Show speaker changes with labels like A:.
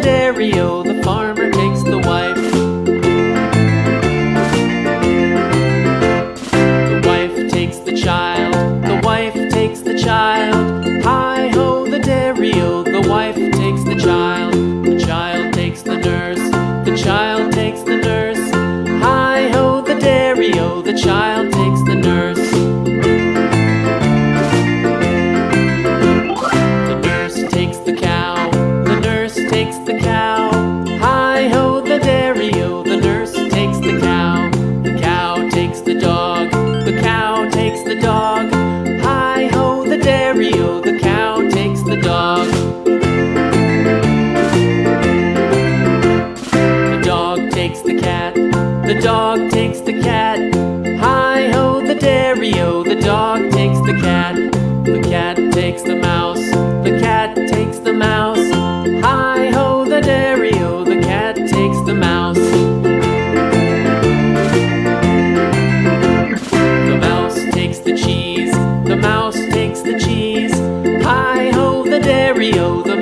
A: dairy-o, the farmer takes the wife. The wife takes the child, the wife takes the child. Hi-ho, the dairy-o, the wife takes the child. The child takes the nurse, the child takes the nurse. Hi-ho, the dairy-o, the child takes the nurse. The nurse takes the cow, the nurse takes the cow. Hi-ho, the dairy-o, the nurse takes the cow. The cow takes the dog, the cow takes the dog. Hi-ho, the dairy-o, the cow takes the dog. The dog takes the cat, the dog takes the cat. Hi-ho, the dairy-o, the dog takes the cat. The cat takes the mouse, the cat takes the mouse. Hi-ho, the dairy-o, the cat takes the mouse. The mouse takes the cheese, the mouse takes the cheese. Hi-ho, the dairy-o, the